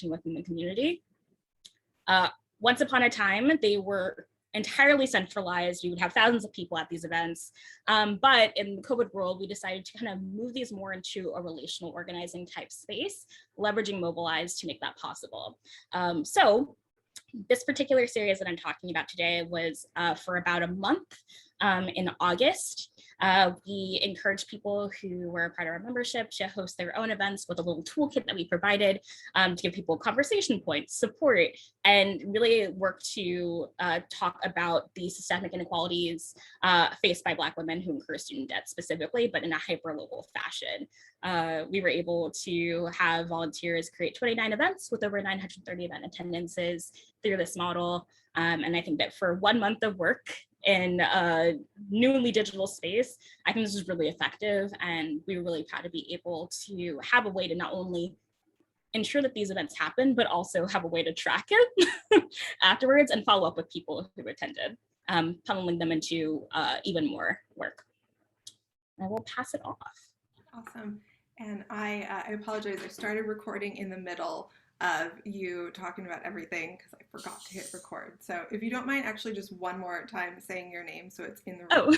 interacting within the community. Once upon a time, they were entirely centralized. You would have thousands of people at these events. But in the COVID world, we decided to kind of move these more into a relational organizing type space, leveraging Mobilize to make that possible. So this particular series that I'm talking about today was for about a month in August. We encouraged people who were part of our membership to host their own events with a little toolkit that we provided to give people conversation points, support, and really work to talk about the systemic inequalities faced by Black women who incur student debt specifically, but in a hyper-local fashion. We were able to have volunteers create 29 events with over 930 event attendances through this model. And I think that for 1 month of work in a newly digital space, I think this was really effective, and we were really proud to be able to have a way to not only ensure that these events happen, but also have a way to track it afterwards and follow up with people who attended, funneling them into even more work. I will pass it off. Awesome. And I apologize, I started recording in the middle of you talking about everything because I forgot to hit record. So if you don't mind actually just one more time saying your name so it's in the room.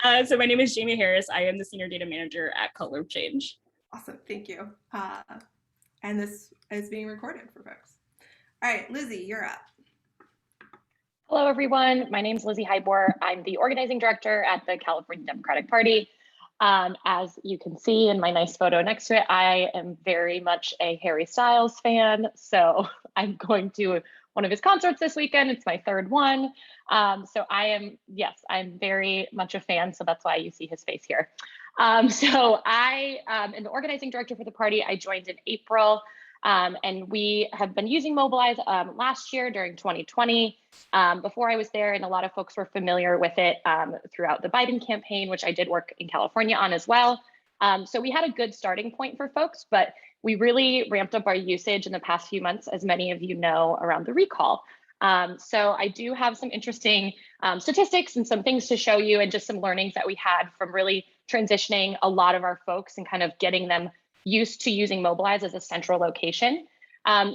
Oh, so my name is Jamie Harris. I am the Senior Data Manager at Color of Change. Awesome, thank you. And this is being recorded for folks. All right, Lizzie, you're up. Hello, everyone. My name is Lizzie Highborn. I'm the Organizing Director at the California Democratic Party. As you can see in my nice photo next to it, I am very much a Harry Styles fan. So I'm going to one of his concerts this weekend. It's my third one. So I am, yes, I'm very much a fan. So that's why you see his face here. So I am the Organizing Director for the party. I joined in April. And we have been using Mobilize last year during 2020. Before I was there, and a lot of folks were familiar with it throughout the Biden campaign, which I did work in California on as well. So we had a good starting point for folks, but we really ramped up our usage in the past few months, as many of you know, around the recall. So I do have some interesting statistics and some things to show you, and just some learnings that we had from really transitioning a lot of our folks and kind of getting them used to using Mobilize as a central location.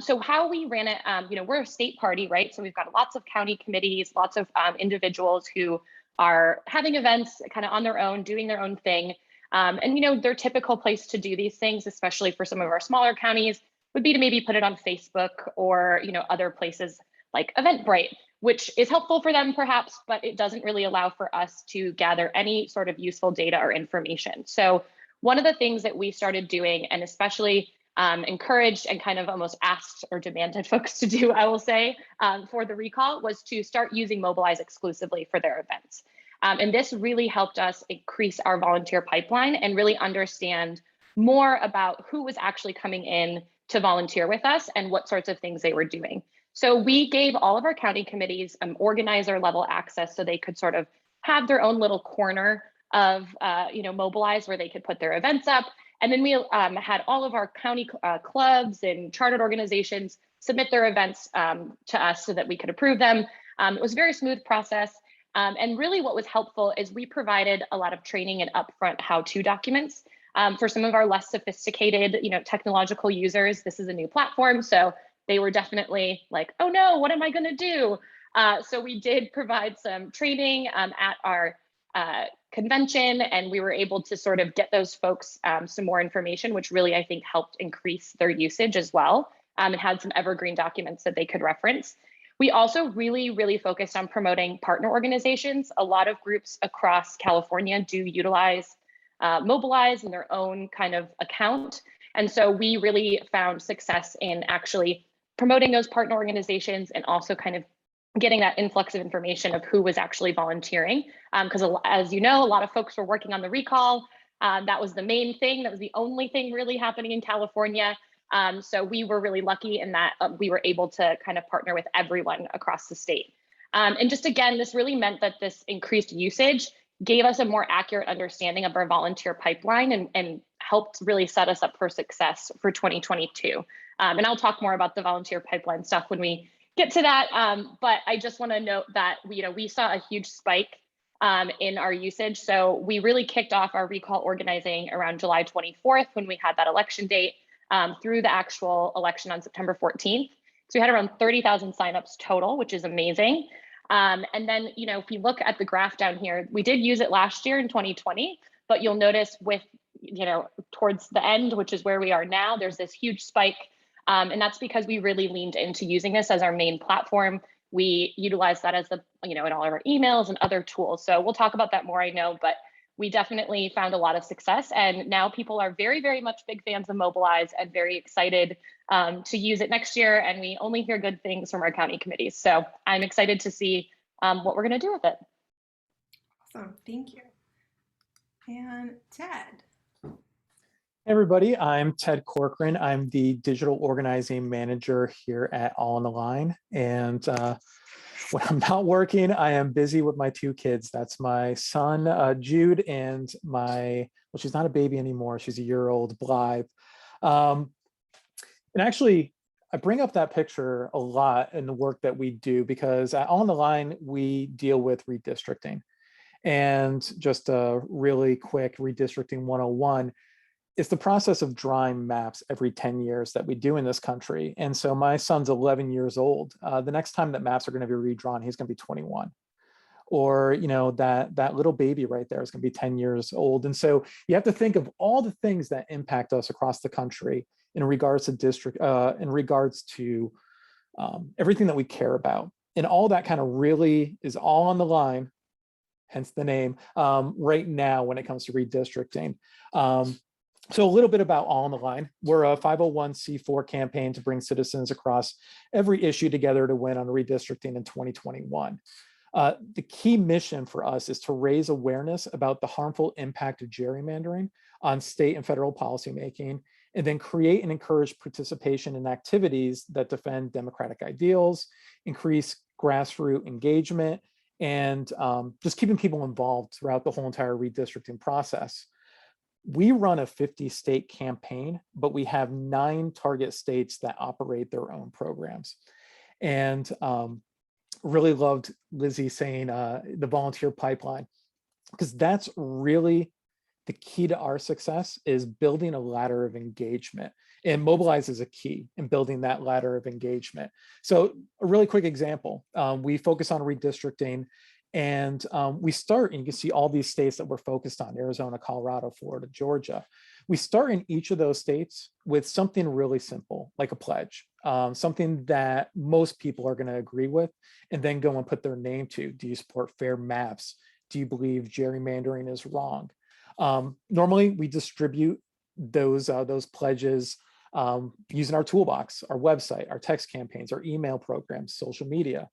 So how we ran it, we're a state party, right? So we've got lots of county committees, lots of individuals who are having events kind of on their own, doing their own thing. And their typical place to do these things, especially for some of our smaller counties, would be to maybe put it on Facebook or other places like Eventbrite, which is helpful for them perhaps, but it doesn't really allow for us to gather any sort of useful data or information. So one of the things that we started doing, and especially encouraged and kind of almost asked or demanded folks to do, I will say, for the recall, was to start using Mobilize exclusively for their events. And this really helped us increase our volunteer pipeline and really understand more about who was actually coming in to volunteer with us and what sorts of things they were doing. So we gave all of our county committees organizer level access so they could sort of have their own little corner of Mobilize where they could put their events up. And then we had all of our county clubs and chartered organizations submit their events to us so that we could approve them. It was a very smooth process. And really what was helpful is we provided a lot of training and upfront how-to documents for some of our less sophisticated, technological users. This is a new platform, so they were definitely like, oh no, what am I gonna do? So we did provide some training at our convention, and we were able to sort of get those folks some more information, which really I think helped increase their usage as well, and had some evergreen documents that they could reference. We also really focused on promoting partner organizations. A lot of groups across California do utilize Mobilize in their own kind of account. And so we really found success in actually promoting those partner organizations and also kind of getting that influx of information of who was actually volunteering. Because as you know, a lot of folks were working on the recall. That was the main thing. That was the only thing really happening in California. So we were really lucky in that we were able to kind of partner with everyone across the state. And just again, this really meant that this increased usage gave us a more accurate understanding of our volunteer pipeline and helped really set us up for success for 2022. And I'll talk more about the volunteer pipeline stuff when we get to that. But I just want to note that we saw a huge spike in our usage. So we really kicked off our recall organizing around July 24th when we had that election date. through the actual election on September 14th. So we had around 30,000 signups total, which is amazing. And then, if you look at the graph down here, we did use it last year in 2020, but you'll notice with, towards the end, which is where we are now, there's this huge spike. And that's because we really leaned into using this as our main platform. We utilize that as in all of our emails and other tools. So we'll talk about that more, I know, but we definitely found a lot of success. And now people are very, very much big fans of Mobilize and very excited to use it next year. And we only hear good things from our county committees. So I'm excited to see what we're going to do with it. Awesome. Thank you. And Ted. Hey everybody, I'm Ted Corcoran. I'm the digital organizing manager here at All on the Line. And when I'm not working, I am busy with my two kids. That's my son, Jude, and she's not a baby anymore. She's a year-old, Blythe. And actually, I bring up that picture a lot in the work that we do because at All on the Line, we deal with redistricting. And just a really quick redistricting 101, it's the process of drawing maps every 10 years that we do in this country. And so my son's 11 years old. The next time that maps are going to be redrawn, he's going to be 21. Or, that little baby right there is going to be 10 years old. And so you have to think of all the things that impact us across the country in regards to everything that we care about. And all that kind of really is all on the line, hence the name, right now when it comes to redistricting. So a little bit about All on the Line. We're a 501c4 campaign to bring citizens across every issue together to win on redistricting in 2021. The key mission for us is to raise awareness about the harmful impact of gerrymandering on state and federal policymaking, and then create and encourage participation in activities that defend democratic ideals, increase grassroots engagement, and just keeping people involved throughout the whole entire redistricting process. We run a 50-state campaign, but we have 9 target states that operate their own programs. And really loved Lizzie saying the volunteer pipeline, because that's really the key to our success, is building a ladder of engagement. And Mobilize is a key in building that ladder of engagement. So a really quick example, we focus on redistricting. And we start, and you can see all these states that we're focused on: Arizona, Colorado, Florida, Georgia. We start in each of those states with something really simple, like a pledge, something that most people are going to agree with, and then go and put their name to. Do you support fair maps? Do you believe gerrymandering is wrong? Normally, we distribute those pledges using our toolbox, our website, our text campaigns, our email programs, social media.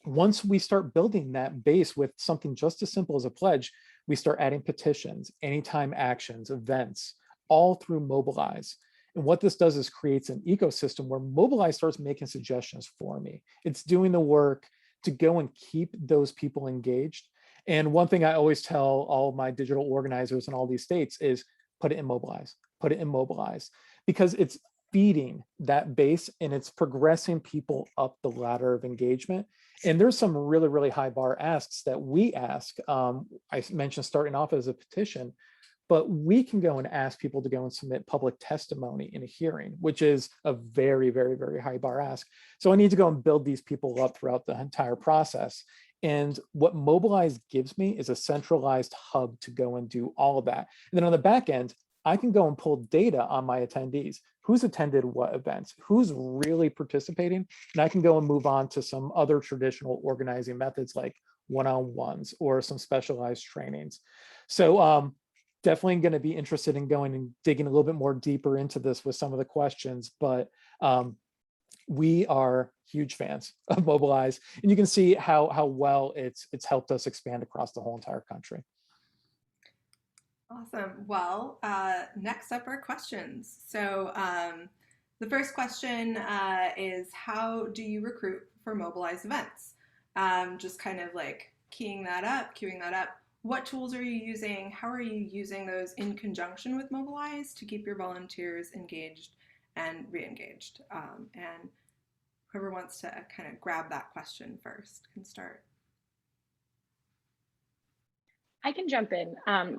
Once we start building that base with something just as simple as a pledge, we start adding petitions, anytime actions, events, all through Mobilize. And what this does is creates an ecosystem where Mobilize starts making suggestions for me. It's doing the work to go and keep those people engaged. And one thing I always tell all of my digital organizers in all these states is put it in Mobilize, put it in Mobilize, because it's feeding that base and it's progressing people up the ladder of engagement. And there's some really, really high bar asks that we ask. I mentioned starting off as a petition, but we can go and ask people to go and submit public testimony in a hearing, which is a very, very, very high bar ask. So I need to go and build these people up throughout the entire process. And what Mobilize gives me is a centralized hub to go and do all of that. And then on the back end, I can go and pull data on my attendees. Who's attended what events? Who's really participating? And I can go and move on to some other traditional organizing methods like one-on-ones or some specialized trainings. So definitely going to be interested in going and digging a little bit more deeper into this with some of the questions, but we are huge fans of Mobilize, and you can see how well it's helped us expand across the whole entire country. Awesome. Well, next up are questions. So the first question is, how do you recruit for Mobilize events? Just kind of like queuing that up. What tools are you using? How are you using those in conjunction with Mobilize to keep your volunteers engaged and re-engaged? And whoever wants to kind of grab that question first can start. I can jump in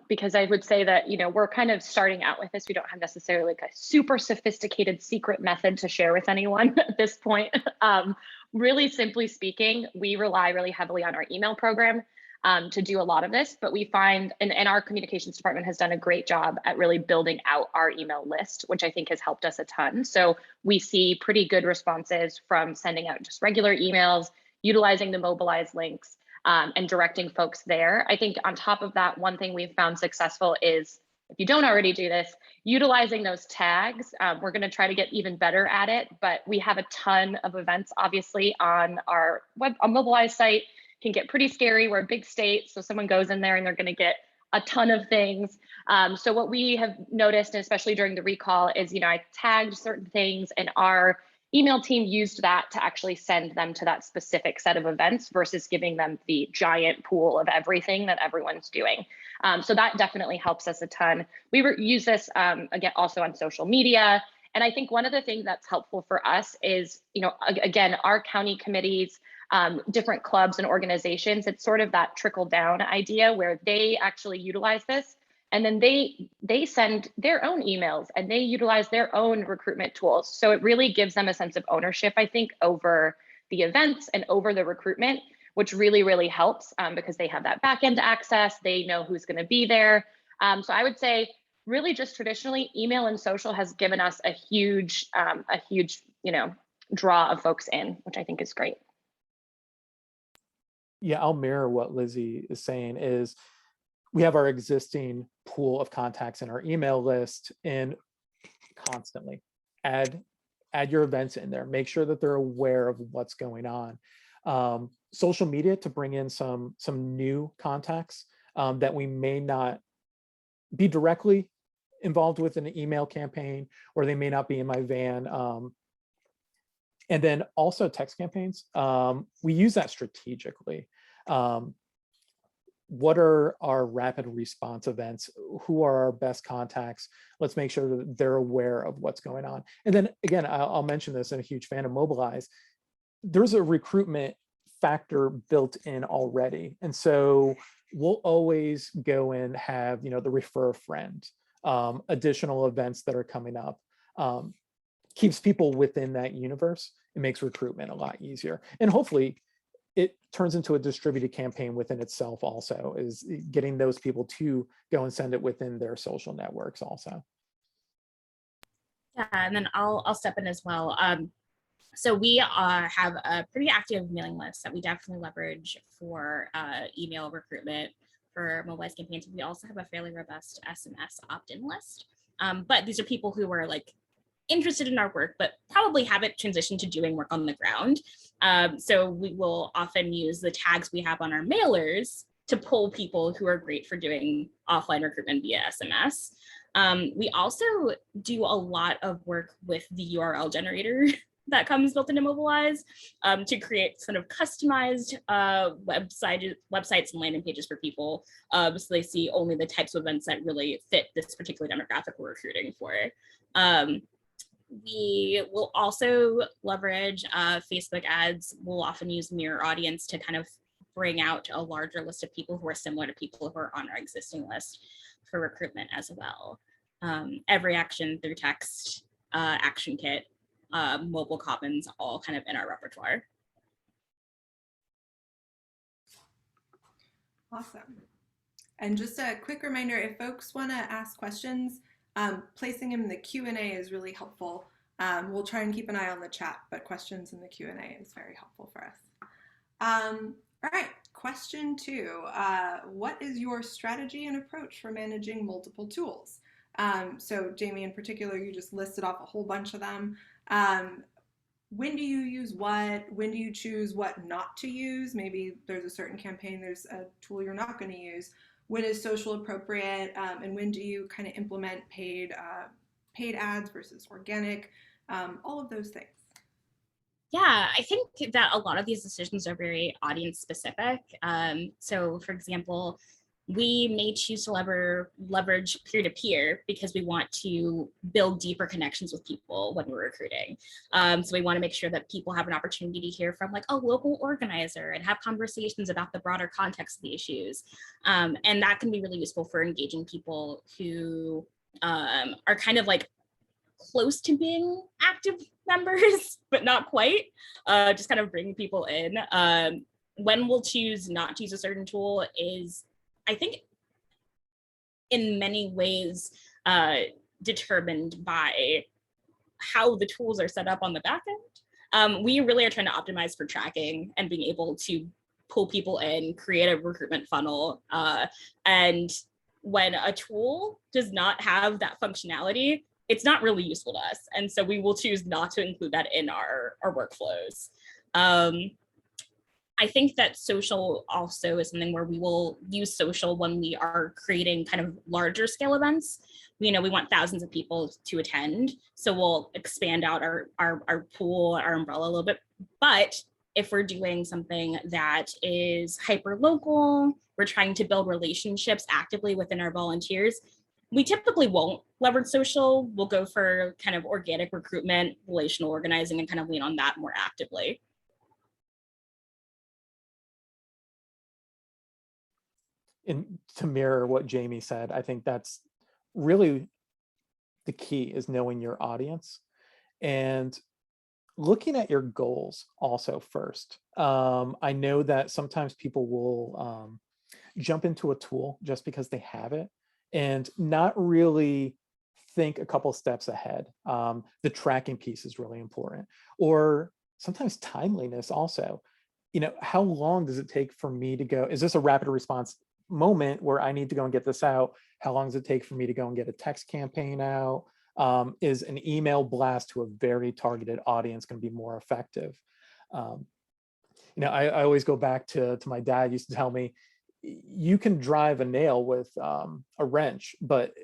because I would say that, we're kind of starting out with this. We don't have necessarily like a super sophisticated secret method to share with anyone at this point. Really simply speaking, we rely really heavily on our email program to do a lot of this, but we find, and our communications department has done a great job at really building out our email list, which I think has helped us a ton. So we see pretty good responses from sending out just regular emails, utilizing the Mobilize links, and directing folks there. I think on top of that, one thing we've found successful is, if you don't already do this, utilizing those tags. We're going to try to get even better at it, but we have a ton of events, obviously, on our Mobilize site. Can get pretty scary. We're a big state, so someone goes in there and they're going to get a ton of things. So what we have noticed, and especially during the recall, is I tagged certain things, and our email team used that to actually send them to that specific set of events versus giving them the giant pool of everything that everyone's doing. So that definitely helps us a ton. We use this again also on social media. And I think one of the things that's helpful for us is, again, our county committees, different clubs and organizations, it's sort of that trickle down idea where they actually utilize this. And then they send their own emails and they utilize their own recruitment tools. So it really gives them a sense of ownership, I think, over the events and over the recruitment, which really, really helps because they have that back end access. They know who's going to be there. So I would say really just traditionally, email and social has given us a huge, draw of folks in, which I think is great. Yeah, I'll mirror what Lizzie is saying is we have our existing pool of contacts in our email list, and constantly add your events in there. Make sure that they're aware of what's going on. Social media to bring in some new contacts that we may not be directly involved with in an email campaign, or they may not be in my van. And then also text campaigns. We use that strategically. What are our rapid response events? Who are our best contacts? Let's make sure that they're aware of what's going on. And then again, I'll mention this, I'm a huge fan of Mobilize. There's a recruitment factor built in already. And so we'll always go and have, the refer a friend, additional events that are coming up. Keeps people within that universe. It makes recruitment a lot easier. And hopefully it turns into a distributed campaign within itself also, is getting those people to go and send it within their social networks also. Yeah, and then I'll step in as well. So we have a pretty active mailing list that we definitely leverage for email recruitment for Mobilized campaigns. We also have a fairly robust SMS opt-in list. But these are people who are like interested in our work, but probably haven't transitioned to doing work on the ground. So we will often use the tags we have on our mailers to pull people who are great for doing offline recruitment via SMS. We also do a lot of work with the URL generator that comes built into Mobilize to create sort of customized websites and landing pages for people, so they see only the types of events that really fit this particular demographic we're recruiting for. We will also leverage Facebook ads. We'll often use mirror audience to kind of bring out a larger list of people who are similar to people who are on our existing list for recruitment as well. Every action through text, action kit, mobile commons, all kind of in our repertoire. Awesome. And just a quick reminder, if folks want to ask questions, placing them in the Q&A is really helpful. We'll try and keep an eye on the chat, but questions in the Q&A is very helpful for us. All right, question 2. What is your strategy and approach for managing multiple tools? So Jamie, in particular, you just listed off a whole bunch of them. When do you use what? When do you choose what not to use? Maybe there's a certain campaign, there's a tool you're not going to use. When is social appropriate? And when do you kind of implement paid ads versus organic? All of those things. Yeah, I think that a lot of these decisions are very audience specific. So for example, we may choose to leverage peer-to-peer because we want to build deeper connections with people when we're recruiting. So we want to make sure that people have an opportunity to hear from like a local organizer and have conversations about the broader context of the issues. And that can be really useful for engaging people who are kind of like close to being active members, but not quite, just kind of bring people in. When we'll choose not to use a certain tool is, I think, in many ways determined by how the tools are set up on the back end. We really are trying to optimize for tracking and being able to pull people in, create a recruitment funnel. And when a tool does not have that functionality, it's not really useful to us. And so we will choose not to include that in our workflows. I think that social also is something where we will use social when we are creating kind of larger scale events. You know, we want thousands of people to attend, so we'll expand out our pool, our umbrella a little bit. But if we're doing something that is hyper local, we're trying to build relationships actively within our volunteers, we typically won't leverage social. We'll go for kind of organic recruitment, relational organizing, and kind of lean on that more actively. And to mirror what Jamie said, I think that's really the key, is knowing your audience and looking at your goals also first. I know that sometimes people will jump into a tool just because they have it and not really think a couple steps ahead. The tracking piece is really important, or sometimes timeliness also. You know, how long does it take for me to go? Is this a rapid response moment where I need to go and get this out? How long does it take for me to go and get a text campaign out? Is an email blast to a very targeted audience going to be more effective? You know, I always go back to my dad used to tell me, you can drive a nail with a wrench, but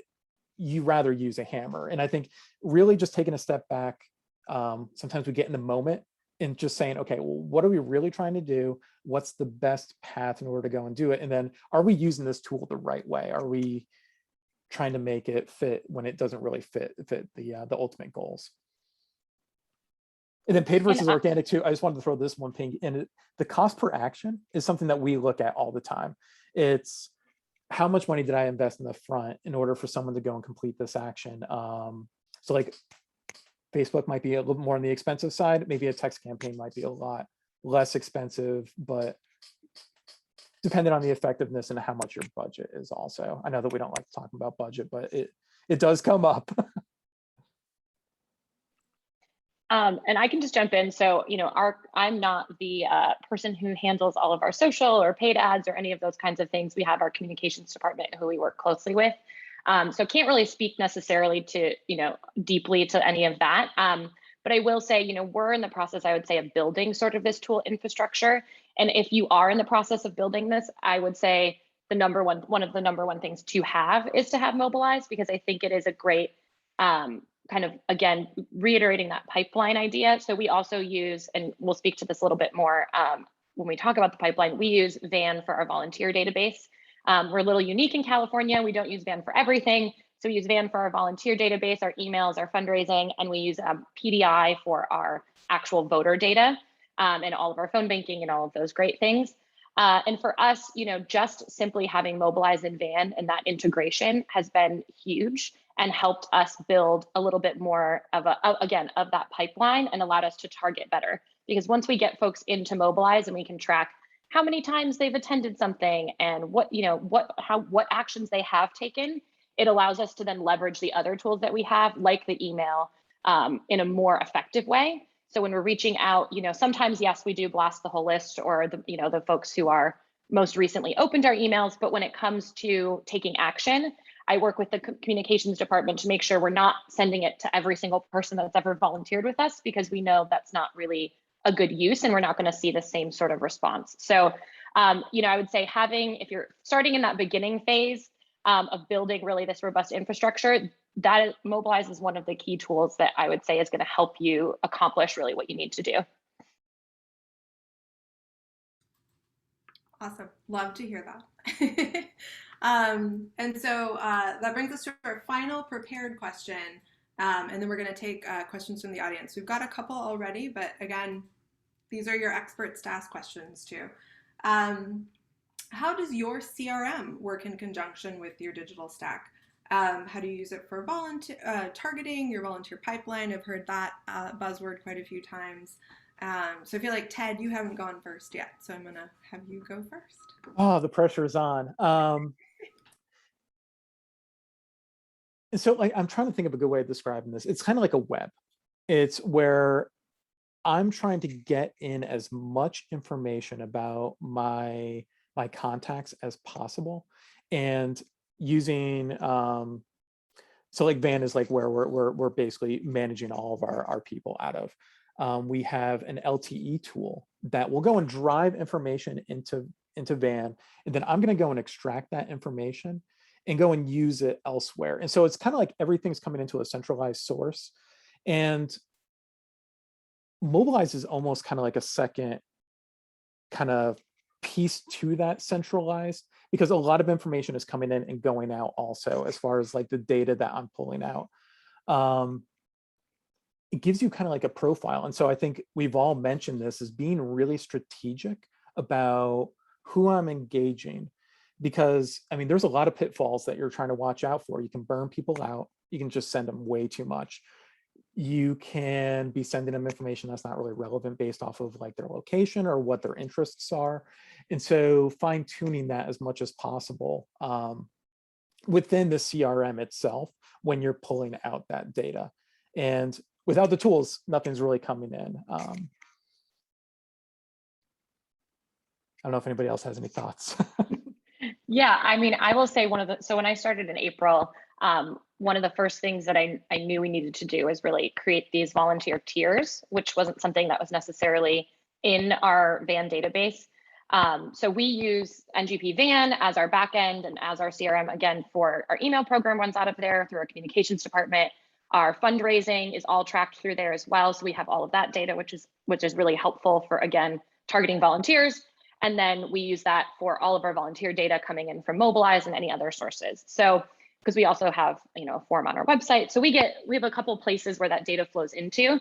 you rather use a hammer. And I think really just taking a step back, sometimes we get in the moment and just saying, okay, well, what are we really trying to do? What's the best path in order to go and do it? And then are we using this tool the right way? Are we trying to make it fit when it doesn't really fit the ultimate goals? And then paid versus organic too. I just wanted to throw this one thing in. The cost per action is something that we look at all the time. It's how much money did I invest in the front in order for someone to go and complete this action? So like Facebook might be a little more on the expensive side. Maybe a text campaign might be a lot less expensive, but depending on the effectiveness and how much your budget is also. I know that we don't like talking about budget, but it does come up. And I can just jump in. So, you know, I'm not the person who handles all of our social or paid ads or any of those kinds of things. We have our communications department who we work closely with. So can't really speak necessarily to, you know, deeply to any of that. But I will say, you know, we're in the process, I would say, of building sort of this tool infrastructure. And if you are in the process of building this, I would say one of the number one things to have is to have Mobilized, because I think it is a great kind of, again, reiterating that pipeline idea. So we also use, and we'll speak to this a little bit more when we talk about the pipeline, we use Van for our volunteer database. We're a little unique in California. We don't use Van for everything. So we use Van for our volunteer database, our emails, our fundraising, and we use PDI for our actual voter data and all of our phone banking and all of those great things. And for us, you know, just simply having Mobilized in Van and that integration has been huge and helped us build a little bit more of of that pipeline and allowed us to target better. Because once we get folks into Mobilize and we can track how many times they've attended something and what actions they have taken, it allows us to then leverage the other tools that we have, like the email, in a more effective way. So when we're reaching out, you know, sometimes, yes, we do blast the whole list or the folks who are most recently opened our emails. But when it comes to taking action, I work with the communications department to make sure we're not sending it to every single person that's ever volunteered with us, because we know that's not really a good use and we're not going to see the same sort of response. So, you know, I would say if you're starting in that beginning phase of building really this robust infrastructure, that Mobilize is one of the key tools that I would say is going to help you accomplish really what you need to do. Awesome. Love to hear that. And so that brings us to our final prepared question. And then we're going to take questions from the audience. We've got a couple already, but again, these are your experts to ask questions too. How does your CRM work in conjunction with your digital stack? How do you use it for volunteer targeting, your volunteer pipeline? I've heard that buzzword quite a few times. So I feel like, Ted, you haven't gone first yet, so I'm gonna have you go first. Oh, the pressure is on. And so like, I'm trying to think of a good way of describing this. It's kind of like a web. It's where I'm trying to get in as much information about my contacts as possible, and using so like Van is like where we're basically managing all of our people out of. We have an LTE tool that will go and drive information into Van, and then I'm going to go and extract that information and go and use it elsewhere. And so it's kind of like everything's coming into a centralized source, and Mobilize is almost kind of like a second kind of piece to that centralized, because a lot of information is coming in and going out also, as far as like the data that I'm pulling out. It gives you kind of like a profile. And so I think we've all mentioned this as being really strategic about who I'm engaging, because I mean, there's a lot of pitfalls that you're trying to watch out for. You can burn people out. You can just send them way too much. You can be sending them information that's not really relevant based off of like their location or what their interests are. And so fine tuning that as much as possible within the CRM itself when you're pulling out that data. And without the tools, nothing's really coming in. I don't know if anybody else has any thoughts. Yeah, I mean, I will say so when I started in April, one of the first things that I knew we needed to do is really create these volunteer tiers, which wasn't something that was necessarily in our Van database. So we use NGP Van as our backend and as our CRM, again, for our email program runs out of there through our communications department. Our fundraising is all tracked through there as well. So we have all of that data, which is really helpful for, again, targeting volunteers. And then we use that for all of our volunteer data coming in from Mobilize and any other sources. So, because we also have, a form on our website. So we have a couple places where that data flows into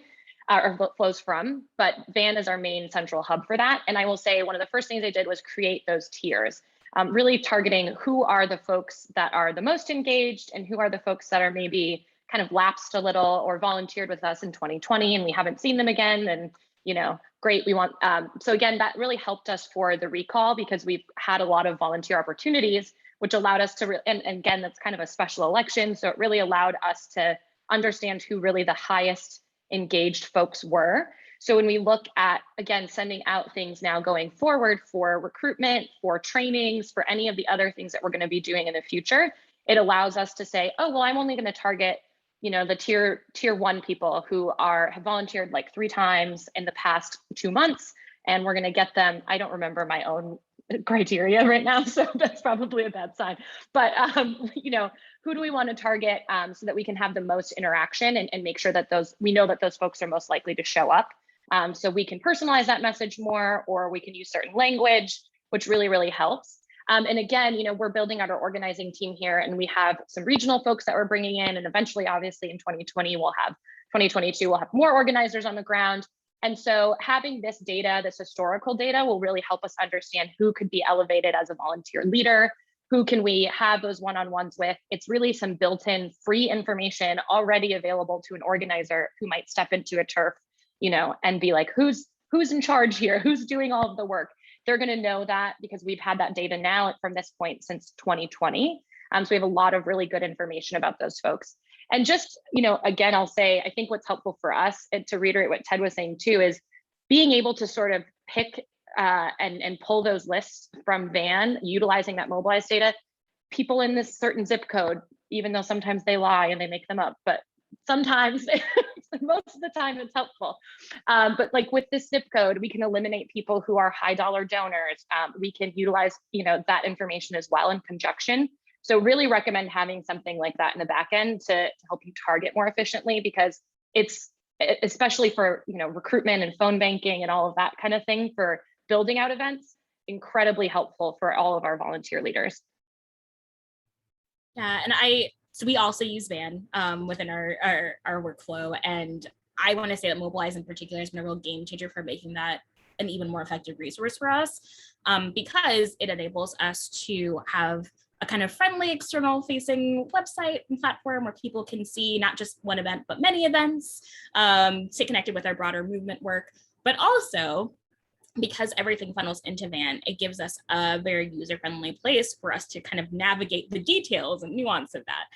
or flows from, but Van is our main central hub for that. And I will say one of the first things I did was create those tiers, really targeting who are the folks that are the most engaged and who are the folks that are maybe kind of lapsed a little or volunteered with us in 2020 and we haven't seen them again. And great, we want, so again, that really helped us for the recall because we've had a lot of volunteer opportunities, which allowed us to, and again, that's kind of a special election. So it really allowed us to understand who really the highest engaged folks were. So when we look at, again, sending out things now going forward for recruitment, for trainings, for any of the other things that we're going to be doing in the future, it allows us to say, oh, well, I'm only going to target the tier 1 people who have volunteered like 3 times in the past 2 months, and we're going to get them. I don't remember my own criteria right now, so that's probably a bad sign. But who do we want to target so that we can have the most interaction and make sure that we know that those folks are most likely to show up. So we can personalize that message more, or we can use certain language, which really, really helps. And again, we're building out our organizing team here, and we have some regional folks that we're bringing in, and eventually, obviously, in 2022, we'll have more organizers on the ground. And so having this data, this historical data, will really help us understand who could be elevated as a volunteer leader, who can we have those one-on-ones with. It's really some built-in free information already available to an organizer who might step into a turf, and be like, who's in charge here? Who's doing all of the work? They're going to know that because we've had that data now from this point since 2020. So we have a lot of really good information about those folks. And just, again, I'll say, I think what's helpful for us, and to reiterate what Ted was saying too, is being able to sort of pick and pull those lists from Van, utilizing that Mobilized data, people in this certain zip code, even though sometimes they lie and they make them up, but sometimes, most of the time it's helpful. But like with this zip code, we can eliminate people who are high dollar donors. We can utilize, that information as well in conjunction. So really recommend having something like that in the back end to help you target more efficiently, because it's, especially for, recruitment and phone banking and all of that kind of thing for building out events, incredibly helpful for all of our volunteer leaders. Yeah, and so we also use Van within our workflow, and I want to say that Mobilize in particular has been a real game changer for making that an even more effective resource for us, because it enables us to have a kind of friendly external facing website and platform where people can see not just one event, but many events, stay connected with our broader movement work, but also because everything funnels into Van, it gives us a very user-friendly place for us to kind of navigate the details and nuance of that.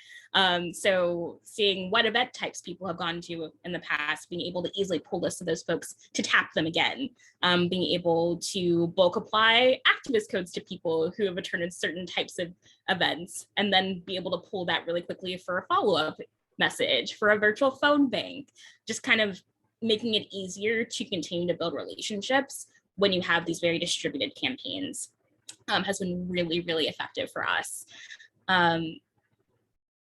So seeing what event types people have gone to in the past, being able to easily pull lists of those folks to tap them again, being able to bulk apply activist codes to people who have attended certain types of events, and then be able to pull that really quickly for a follow-up message, for a virtual phone bank, just kind of making it easier to continue to build relationships when you have these very distributed campaigns, has been really, really effective for us. I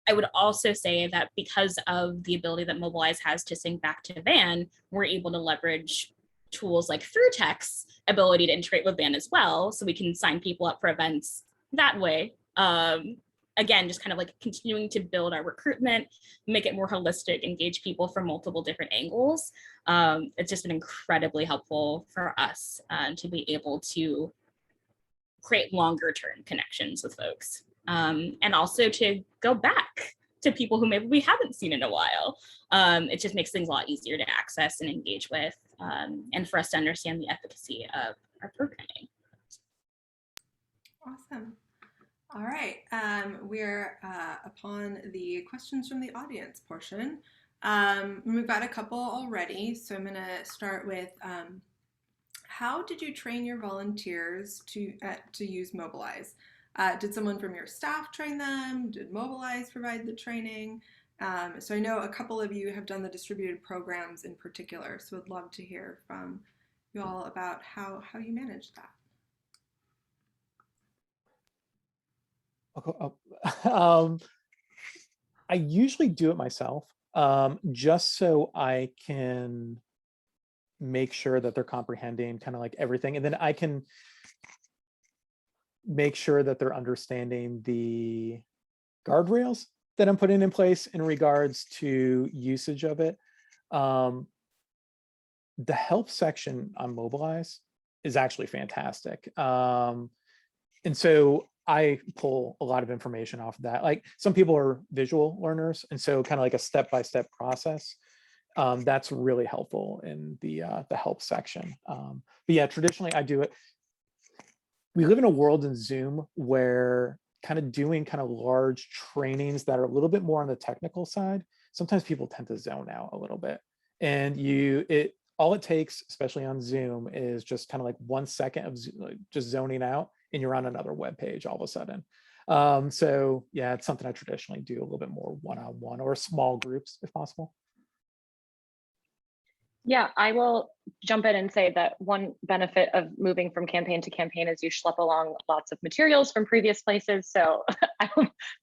would also say that because of the ability that Mobilize has to sync back to Van, we're able to leverage tools like ThroughTech's ability to integrate with Van as well. So we can sign people up for events that way. Again, just kind of like continuing to build our recruitment, make it more holistic, engage people from multiple different angles. It's just been incredibly helpful for us to be able to create longer term connections with folks, and also to go back to people who maybe we haven't seen in a while. It just makes things a lot easier to access and engage with, and for us to understand the efficacy of our programming. Awesome. All right, we're upon the questions from the audience portion. We've got a couple already, so I'm going to start with, how did you train your volunteers to use Mobilize? Did someone from your staff train them? Did Mobilize provide the training? So I know a couple of you have done the distributed programs in particular, so I'd love to hear from you all about how you managed that. I usually do it myself, just so I can make sure that they're comprehending kind of like everything, and then I can make sure that they're understanding the guardrails that I'm putting in place in regards to usage of it. The help section on Mobilize is actually fantastic, and so I pull a lot of information off of that. Like, some people are visual learners, and so kind of like a step-by-step process, that's really helpful in the help section. But yeah, traditionally I do it. We live in a world in Zoom where kind of doing kind of large trainings that are a little bit more on the technical side, sometimes people tend to zone out a little bit. And all it takes, especially on Zoom, is just kind of like 1 second of just zoning out, and you're on another web page all of a sudden. So yeah, it's something I traditionally do a little bit more one-on-one or small groups if possible. Yeah, I will jump in and say that one benefit of moving from campaign to campaign is you schlep along lots of materials from previous places. So I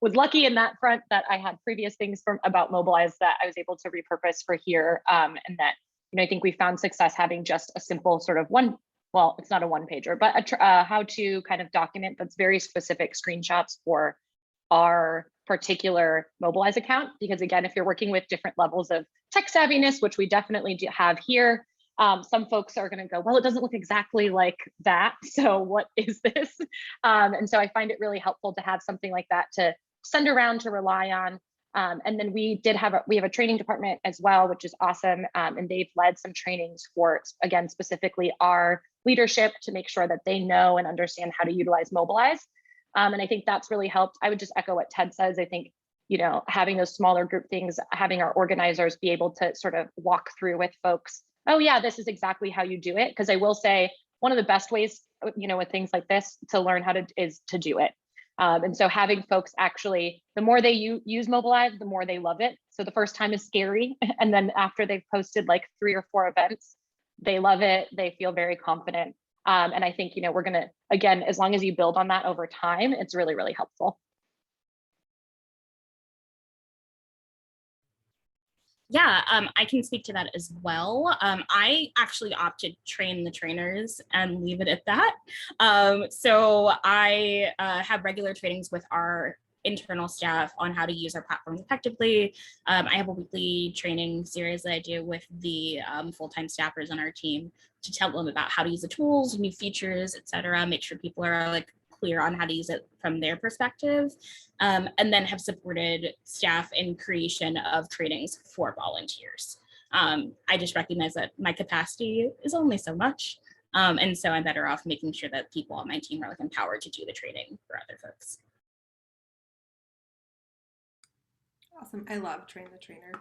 was lucky in that front that I had previous things about Mobilize that I was able to repurpose for here. And that, I think we found success having just a simple sort of well, it's not a one pager, but a how to kind of document that's very specific screenshots for our particular Mobilize account. Because again, if you're working with different levels of tech savviness, which we definitely do have here, some folks are going to go, well, it doesn't look exactly like that, so what is this? And so I find it really helpful to have something like that to send around, to rely on. And then we have a training department as well, which is awesome. And they've led some trainings for, again, specifically our leadership, to make sure that they know and understand how to utilize Mobilize. And I think that's really helped. I would just echo what Ted says. I think, having those smaller group things, having our organizers be able to sort of walk through with folks, oh yeah, this is exactly how you do it. Because I will say, one of the best ways, with things like this to learn how to is to do it. And so having folks actually, the more they use Mobilize, the more they love it. So the first time is scary. And then after they've posted like 3 or 4 events, they love it. They feel very confident. And I think, we're going to, again, as long as you build on that over time, it's really, really helpful. Yeah, I can speak to that as well. I actually opted to train the trainers and leave it at that. So I have regular trainings with our internal staff on how to use our platforms effectively. I have a weekly training series that I do with the full-time staffers on our team to tell them about how to use the tools, new features, et cetera, make sure people are like clear on how to use it from their perspective. And then have supported staff in creation of trainings for volunteers. I just recognize that my capacity is only so much. And so I'm better off making sure that people on my team are like empowered to do the training for other folks. Awesome. I love train the trainer.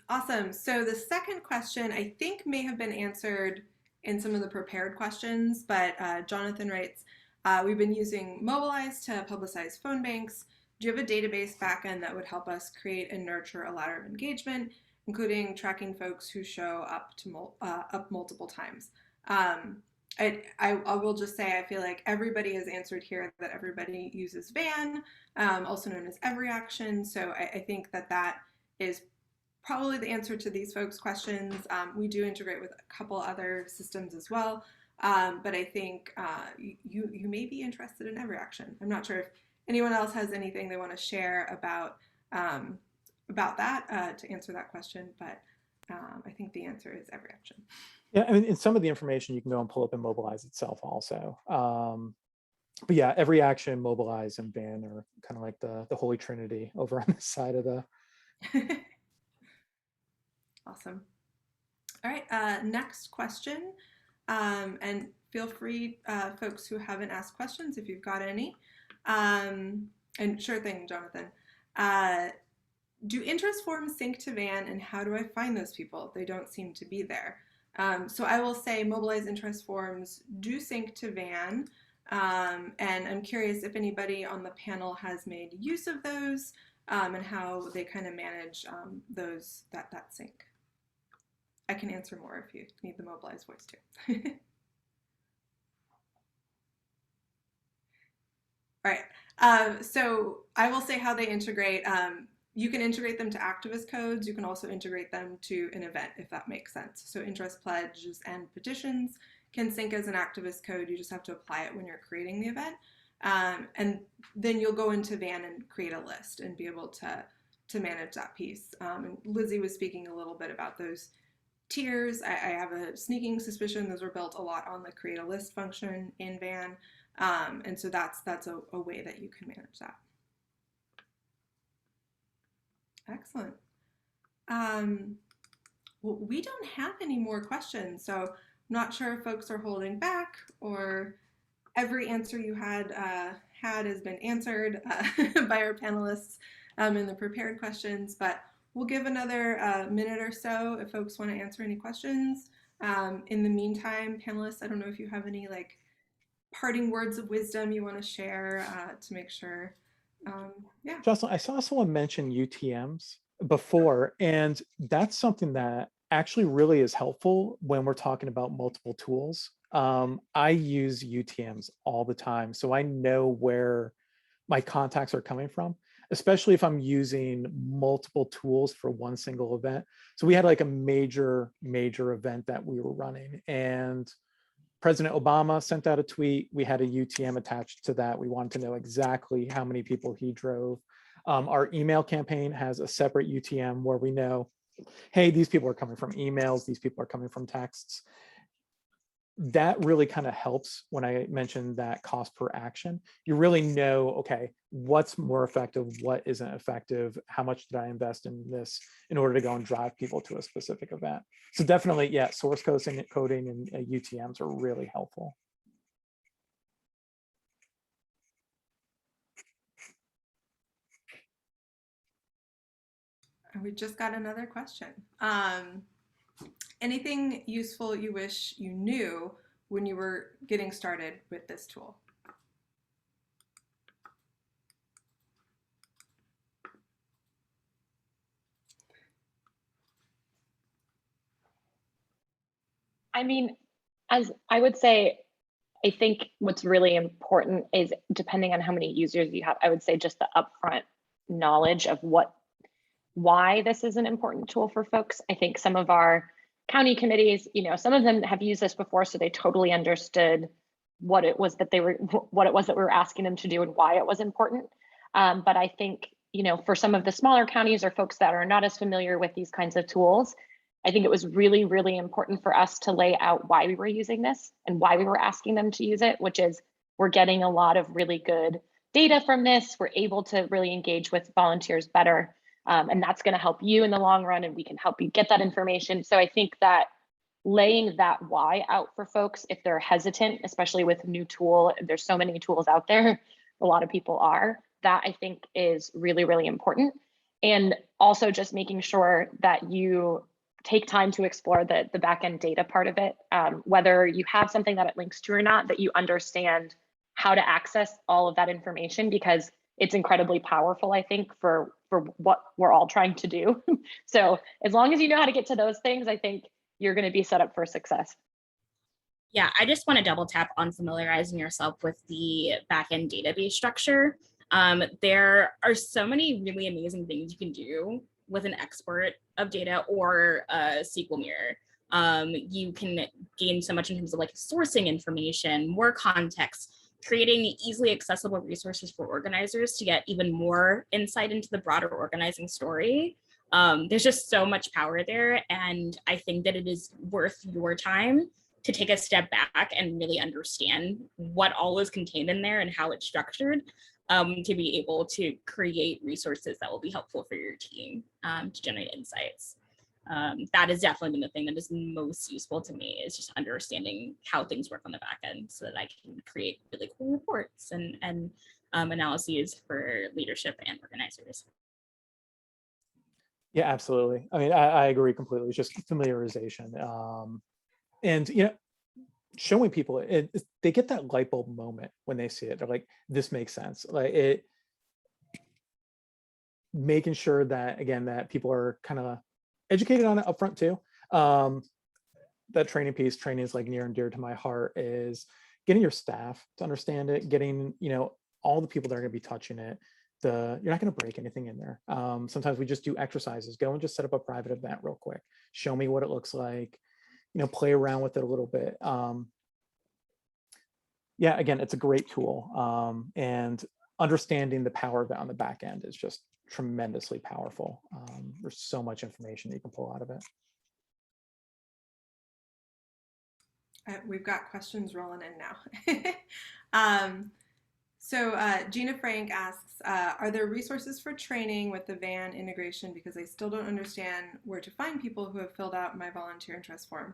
Awesome. So the second question I think may have been answered in some of the prepared questions, but Jonathan writes, we've been using Mobilized to publicize phone banks. Do you have a database backend that would help us create and nurture a ladder of engagement, including tracking folks who show up to up multiple times? I will just say, I feel like everybody has answered here that everybody uses Van, also known as Every Action. So I think that is probably the answer to these folks' questions. We do integrate with a couple other systems as well, but I think you may be interested in Every Action. I'm not sure if anyone else has anything they want to share about that to answer that question, but I think the answer is Every Action. Yeah, I mean, in some of the information you can go and pull up and Mobilize itself also. But yeah, Every Action, Mobilize, and Ban are kind of like the holy trinity over on this side of the. Awesome. All right, next question. And feel free, folks who haven't asked questions, if you've got any. And sure thing, Jonathan. Do interest forms sync to Van, and how do I find those people? They don't seem to be there. So I will say Mobilize interest forms do sync to Van, and I'm curious if anybody on the panel has made use of those and how they kind of manage that sync. I can answer more if you need the Mobilize voice too. All right, so I will say how they integrate. You can integrate them to activist codes. You can also integrate them to an event, if that makes sense. So interest pledges and petitions can sync as an activist code. You just have to apply it when you're creating the event. And then you'll go into Van and create a list and be able to manage that piece. And Lizzie was speaking a little bit about those tiers. I have a sneaking suspicion those were built a lot on the create a list function in Van. And so that's a way that you can manage that. Excellent. Well, we don't have any more questions, so I'm not sure if folks are holding back or every answer you had has been answered by our panelists in the prepared questions, but we'll give another minute or so if folks want to answer any questions. In the meantime, panelists, I don't know if you have any like parting words of wisdom you want to share to make sure. Yeah. Jocelyn, I saw someone mention UTMs before, and that's something that actually really is helpful when we're talking about multiple tools. I use UTMs all the time, so I know where my contacts are coming from, especially if I'm using multiple tools for one single event. So we had like a major event that we were running, and President Obama sent out a tweet. We had a UTM attached to that. We wanted to know exactly how many people he drove. Our email campaign has a separate UTM where we know, hey, these people are coming from emails, these people are coming from texts. That really kind of helps when I mentioned that cost per action. You really know, okay, what's more effective, what isn't effective, how much did I invest in this in order to go and drive people to a specific event. So definitely, yeah, source coding and UTMs are really helpful. We just got another question. Anything useful you wish you knew when you were getting started with this tool? I mean, as I would say, I think what's really important is, depending on how many users you have, I would say just the upfront knowledge of what why this is an important tool for folks. I think some of our county committees, some of them have used this before, so they totally understood what it was that we were asking them to do and why it was important. But I think, for some of the smaller counties or folks that are not as familiar with these kinds of tools, I think it was really, really important for us to lay out why we were using this and why we were asking them to use it, which is we're getting a lot of really good data from this. We're able to really engage with volunteers better. And that's going to help you in the long run, and we can help you get that information. So I think that laying that why out for folks, if they're hesitant, especially with a new tool, there's so many tools out there, a lot of people are, that I think is really, really important. And also just making sure that you take time to explore the backend data part of it, whether you have something that it links to or not, that you understand how to access all of that information, because it's incredibly powerful, I think, for what we're all trying to do. So as long as you know how to get to those things, I think you're going to be set up for success. Yeah, I just want to double tap on familiarizing yourself with the backend database structure. There are so many really amazing things you can do with an export of data or a SQL mirror. You can gain so much in terms of like sourcing information, more context, creating easily accessible resources for organizers to get even more insight into the broader organizing story. There's just so much power there. And I think that it is worth your time to take a step back and really understand what all is contained in there and how it's structured, to be able to create resources that will be helpful for your team, to generate insights. That has definitely been the thing that is most useful to me, is just understanding how things work on the back end so that I can create really cool reports and analyses for leadership and organizers. Yeah, absolutely. I mean, I agree completely. It's just familiarization. And, showing people they get that light bulb moment when they see it. They're like, this makes sense. Like it, making sure that, again, that people are kind of educated on it up front too. That training is like near and dear to my heart, is getting your staff to understand it, getting, all the people that are going to be touching it. You're not going to break anything in there. Sometimes we just do exercises. Go and just set up a private event real quick. Show me what it looks like, play around with it a little bit. Yeah, again, it's a great tool. And understanding the power of it on the back end is just tremendously powerful. There's so much information that you can pull out of it. We've got questions rolling in now. So Gina Frank asks, are there resources for training with the VAN integration, because I still don't understand where to find people who have filled out my volunteer interest form?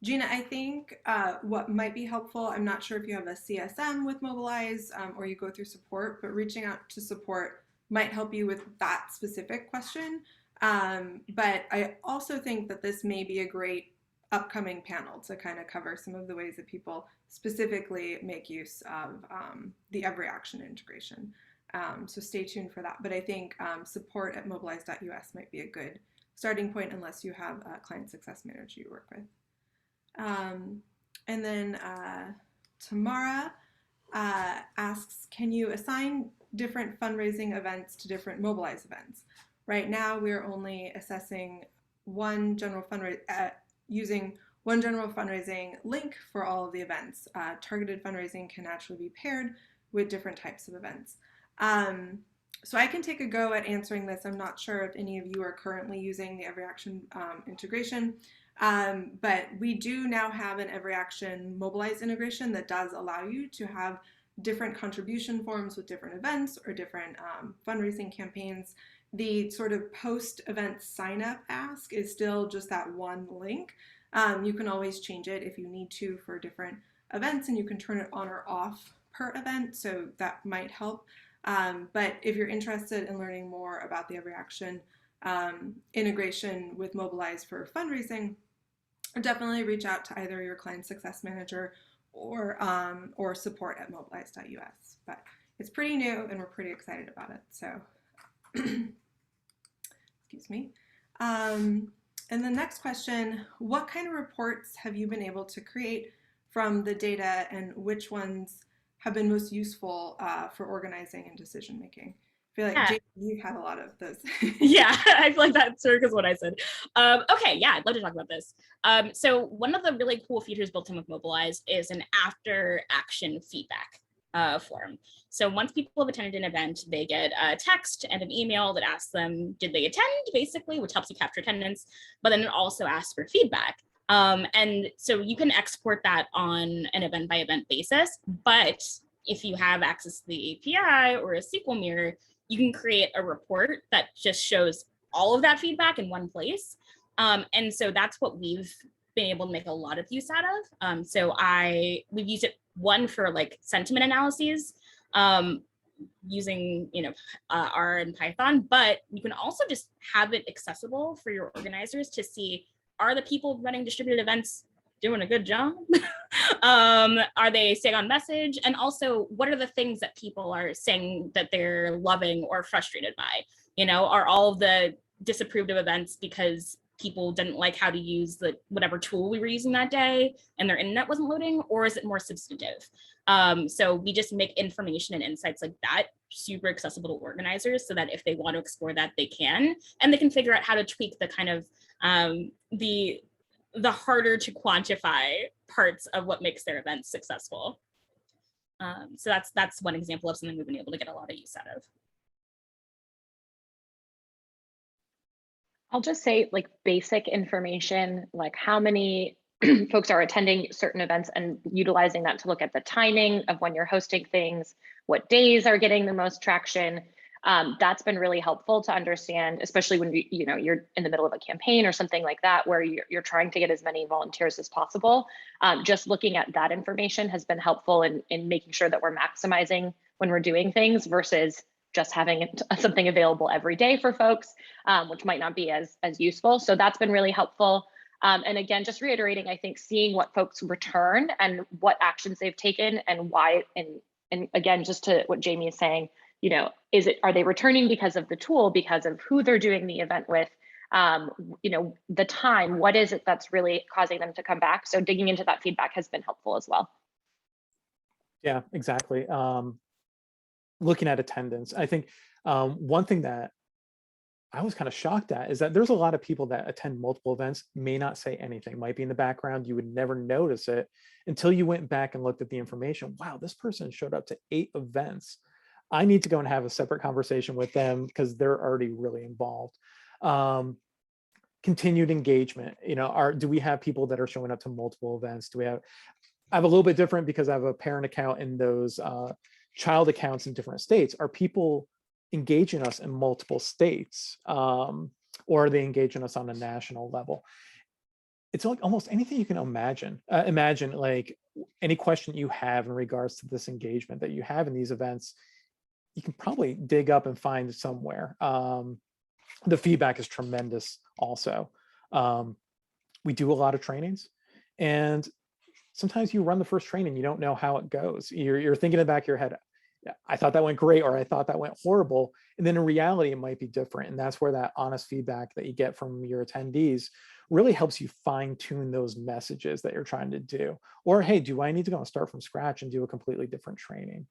Gina, I think what might be helpful, I'm not sure if you have a CSM with Mobilize or you go through support, but reaching out to support might help you with that specific question. But I also think that this may be a great upcoming panel to kind of cover some of the ways that people specifically make use of the every action integration. So stay tuned for that. But I think support at mobilize.us might be a good starting point, unless you have a client success manager you work with. And then Tamara asks, can you assign different fundraising events to different Mobilize events? Right now, we're only assessing using one general fundraising link for all of the events. Targeted fundraising can actually be paired with different types of events. So I can take a go at answering this. I'm not sure if any of you are currently using the Every Action integration, but we do now have an Every Action Mobilize integration that does allow you to have different contribution forms with different events or different fundraising campaigns. The sort of post-event sign-up ask is still just that one link. You can always change it if you need to for different events, and you can turn it on or off per event, so that might help. But if you're interested in learning more about the Every Action integration with Mobilize for fundraising, definitely reach out to either your client success manager or support at mobilize.us. But it's pretty new and we're pretty excited about it. So, excuse me. And the next question, what kind of reports have you been able to create from the data, and which ones have been most useful for organizing and decision making? feel like Yeah. Jamie, you've had a lot of those. Yeah, I feel like that sort of is what I said. Okay, yeah, I'd love to talk about this. So one of the really cool features built in with Mobilize is an after action feedback form. So once people have attended an event, they get a text and an email that asks them, did they attend, basically, which helps you capture attendance, but then it also asks for feedback. And so you can export that on an event by event basis, but if you have access to the API or a SQL mirror, you can create a report that just shows all of that feedback in one place. And so that's what we've been able to make a lot of use out of. So we've used it one for like sentiment analyses using R and Python, but you can also just have it accessible for your organizers to see, are the people running distributed events doing a good job? Are they staying on message? And also, what are the things that people are saying that they're loving or frustrated by? Are all of the disapproved of events because people didn't like how to use whatever tool we were using that day and their internet wasn't loading, or is it more substantive? So we just make information and insights like that super accessible to organizers so that if they want to explore that, they can, and they can figure out how to tweak the kind of the harder to quantify parts of what makes their events successful. So that's one example of something we've been able to get a lot of use out of. I'll just say like basic information, like how many folks are attending certain events and utilizing that to look at the timing of when you're hosting things, what days are getting the most traction. That's been really helpful to understand, especially when you're in the middle of a campaign or something like that, where you're trying to get as many volunteers as possible. Just looking at that information has been helpful in making sure that we're maximizing when we're doing things versus just having something available every day for folks, which might not be as useful. So that's been really helpful. And again, just reiterating, I think seeing what folks return and what actions they've taken and why, and again, just to what Jamie is saying, are they returning because of the tool, because of who they're doing the event with, the time, what is it that's really causing them to come back? So digging into that feedback has been helpful as well. Yeah, exactly. Looking at attendance, I think one thing that I was kind of shocked at is that there's a lot of people that attend multiple events, may not say anything, might be in the background. You would never notice it until you went back and looked at the information. Wow, this person showed up to 8 events. I need to go and have a separate conversation with them because they're already really involved. Continued engagement, do we have people that are showing up to multiple events? I have a little bit different because I have a parent account in those child accounts in different states. Are people engaging us in multiple states, or are they engaging us on a national level? It's like almost anything you can imagine. Imagine like any question you have in regards to this engagement that you have in these events, you can probably dig up and find somewhere. The feedback is tremendous also. We do a lot of trainings, and sometimes you run the first training, you don't know how it goes. You're thinking in the back of your head, I thought that went great, or I thought that went horrible. And then in reality, it might be different. And that's where that honest feedback that you get from your attendees really helps you fine tune those messages that you're trying to do. Or, hey, do I need to go and start from scratch and do a completely different training?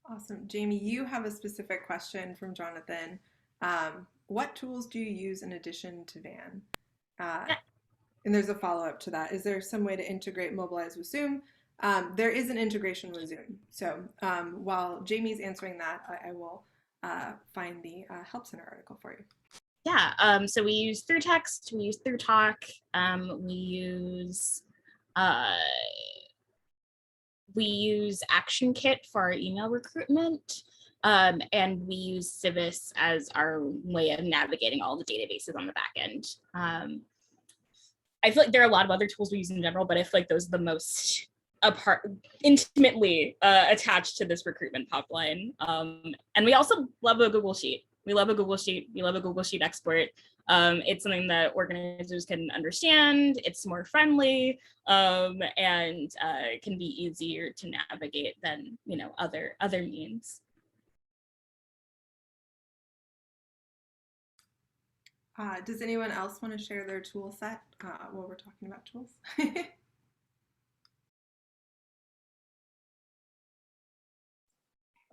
Awesome. Jamie, you have a specific question from Jonathan. What tools do you use in addition to Van? And there's a follow-up to that. Is there some way to integrate Mobilize with Zoom? There is an integration with Zoom. So while Jamie's answering that, I will find the Help Center article for you. Yeah, so we use Through Text, we use Through Talk, we use Action Kit for our email recruitment, and we use Civis as our way of navigating all the databases on the back end. I feel like there are a lot of other tools we use in general, but I feel like those are the most intimately attached to this recruitment pipeline. And we also love a Google Sheet. We love a Google Sheet. We love a Google Sheet export. It's something that organizers can understand. It's more friendly, and can be easier to navigate than other means. Does anyone else want to share their tool set while we're talking about tools?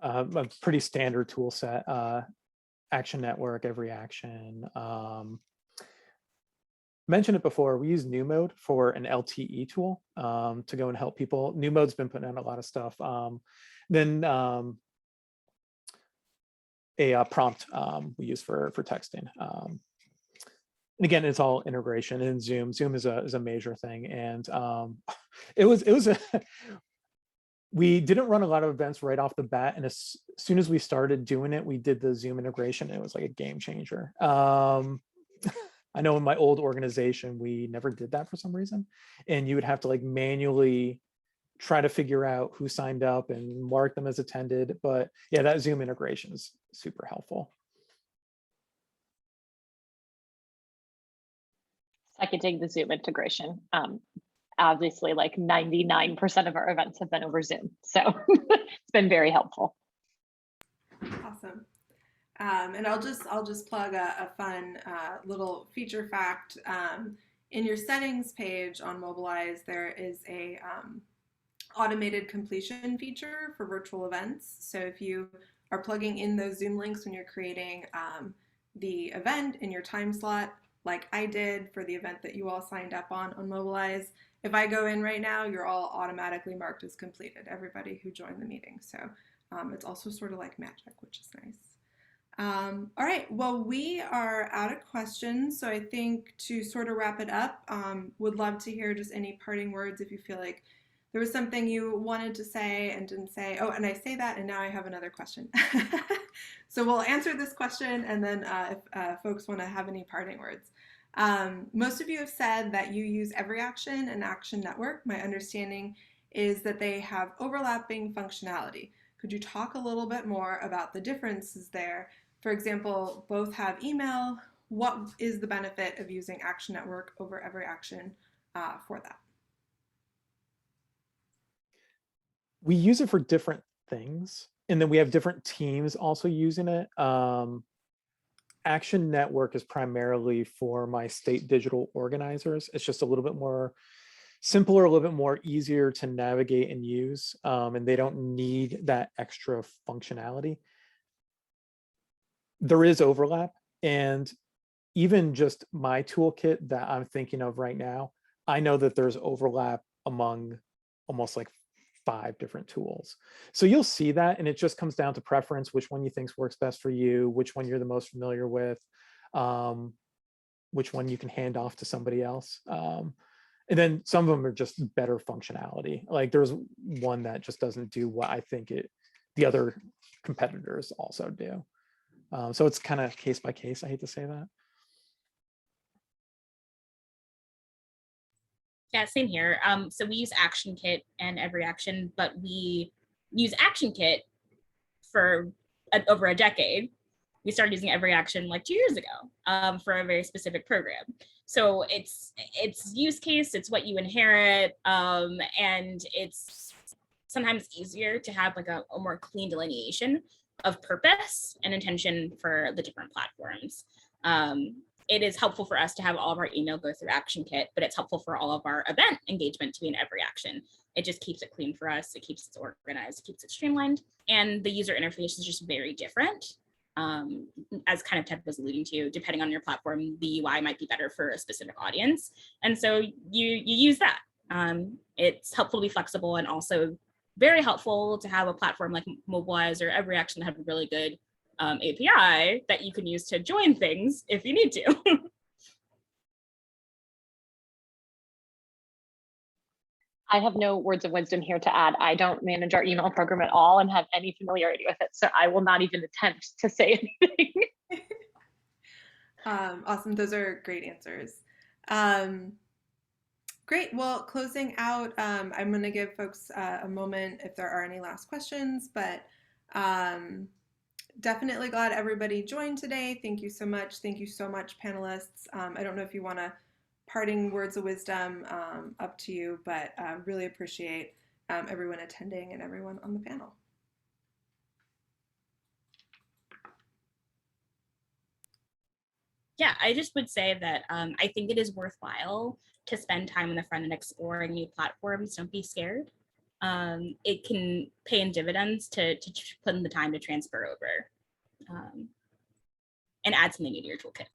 a pretty standard tool set. Action Network, Every Action. Mentioned it before, we use New Mode for an LTE tool to go and help people. New Mode's been putting out a lot of stuff. Then a prompt we use for texting. And again, it's all integration in Zoom. Zoom is a major thing, and it was we didn't run a lot of events right off the bat, and as soon as we started doing it, we did the Zoom integration. It was like a game changer. I know in my old organization, we never did that for some reason, and you would have to like manually try to figure out who signed up and mark them as attended. But yeah, that Zoom integration is super helpful. Seconding the Zoom integration. Obviously, like 99% of our events have been over Zoom. So it's been very helpful. Awesome. And I'll just plug a fun little feature fact. In your settings page on Mobilize, there is a automated completion feature for virtual events. So if you are plugging in those Zoom links when you're creating the event in your time slot, like I did for the event that you all signed up on Mobilize, if I go in right now, you're all automatically marked as completed, everybody who joined the meeting. So it's also sort of like magic, which is nice. All right, well, we are out of questions. So I think to sort of wrap it up, would love to hear just any parting words if you feel like there was something you wanted to say and didn't say. Oh, and I say that, and now I have another question. So we'll answer this question, and then if folks want to have any parting words. Most of you have said that you use Every Action and Action Network. My understanding is that they have overlapping functionality. Could you talk a little bit more about the differences there? For example, both have email. What is the benefit of using Action Network over Every Action for that? We use it for different things, and then we have different teams also using it. Action Network is primarily for my state digital organizers. It's just a little bit more simpler, a little bit more easier to navigate and use, and they don't need that extra functionality. There is overlap, and even just my toolkit that I'm thinking of right now, I know that there's overlap among almost like 5 different tools. So you'll see that, and it just comes down to preference, which one you think works best for you, which one you're the most familiar with, which one you can hand off to somebody else. And then some of them are just better functionality. Like there's one that just doesn't do what I think the other competitors also do. So it's kind of case by case. I hate to say that. Yeah, same here. So we use Action Kit and Every Action, but we use Action Kit for over a decade. We started using Every Action like 2 years ago for a very specific program. So it's use case, it's what you inherit, and it's sometimes easier to have like a more clean delineation of purpose and intention for the different platforms. It is helpful for us to have all of our email go through Action Kit, but it's helpful for all of our event engagement to be in Every Action. It just keeps it clean for us. It keeps it organized, it keeps it streamlined. And the user interface is just very different. As kind of Ted was alluding to, depending on your platform, the UI might be better for a specific audience. And so you use that. It's helpful to be flexible, and also very helpful to have a platform like Mobilize or Every Action that have a really good API that you can use to join things if you need to. I have no words of wisdom here to add. I don't manage our email program at all and have any familiarity with it, so I will not even attempt to say anything. Awesome. Those are great answers. Great. Well, closing out, I'm going to give folks a moment if there are any last questions, but definitely glad everybody joined today. Thank you so much. Thank you so much, panelists. I don't know if you want to parting words of wisdom, up to you, but really appreciate everyone attending and everyone on the panel. Yeah, I just would say that I think it is worthwhile to spend time in the front end exploring new platforms. Don't be scared. it can pay in dividends to put in the time to transfer over and add something new to your toolkit.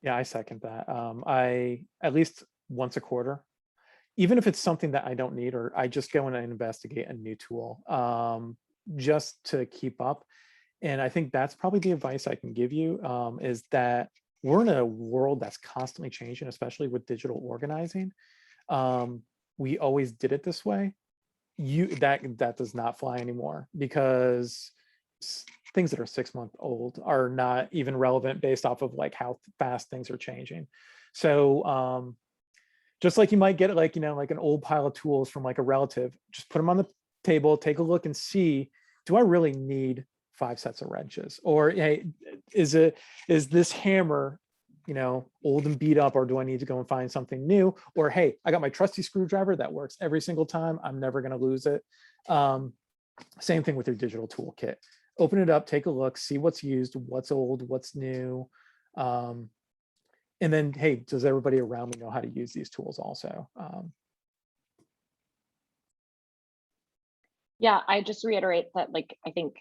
Yeah, I second that. I at least once a quarter, even if it's something that I don't need, or I just go in and investigate a new tool just to keep up. And I think that's probably the advice I can give you is that we're in a world that's constantly changing, especially with digital organizing. We always did it this way. That does not fly anymore, because things that are 6 months old are not even relevant based off of like how fast things are changing. So just like you might get it, like, like an old pile of tools from like a relative, just put them on the table, take a look and see, do I really need 5 sets of wrenches? Or hey, is this hammer, old and beat up, or do I need to go and find something new? Or hey, I got my trusty screwdriver that works every single time, I'm never going to lose it. Same thing with your digital toolkit. Open it up, take a look, see what's used, what's old, what's new. And then, hey, does everybody around me know how to use these tools also? Yeah, I just reiterate that, like, I think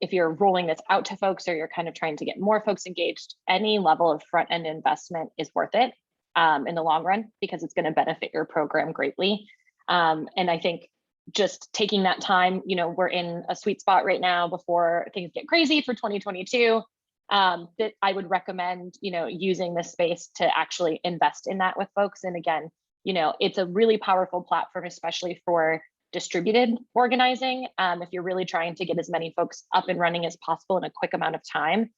if you're rolling this out to folks, or you're kind of trying to get more folks engaged, any level of front end investment is worth it in the long run, because it's going to benefit your program greatly. And I think just taking that time, we're in a sweet spot right now before things get crazy for 2022. That I would recommend, using this space to actually invest in that with folks. And again, it's a really powerful platform, especially for distributed organizing. If you're really trying to get as many folks up and running as possible in a quick amount of time.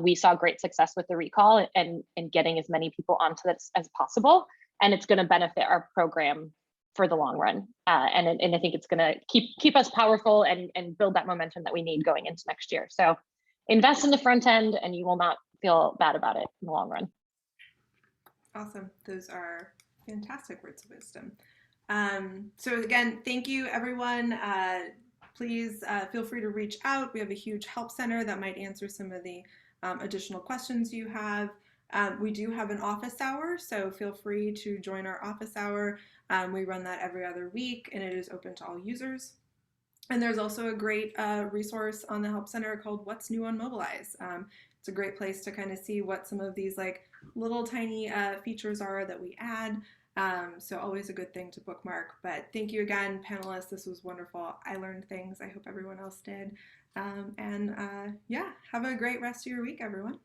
We saw great success with the recall and getting as many people onto this as possible. And it's going to benefit our program for the long run. And I think it's going to keep us powerful and build that momentum that we need going into next year. So invest in the front end and you will not feel bad about it in the long run. Awesome. Those are fantastic words of wisdom. So again, thank you everyone. Please feel free to reach out. We have a huge help center that might answer some of the additional questions you have. We do have an office hour, so feel free to join our office hour. We run that every other week and it is open to all users. And there's also a great resource on the Help Center called What's New on Mobilize. It's a great place to kind of see what some of these like little tiny features are that we add. So always a good thing to bookmark. But thank you again, panelists. This was wonderful. I learned things. I hope everyone else did. Yeah, have a great rest of your week, everyone.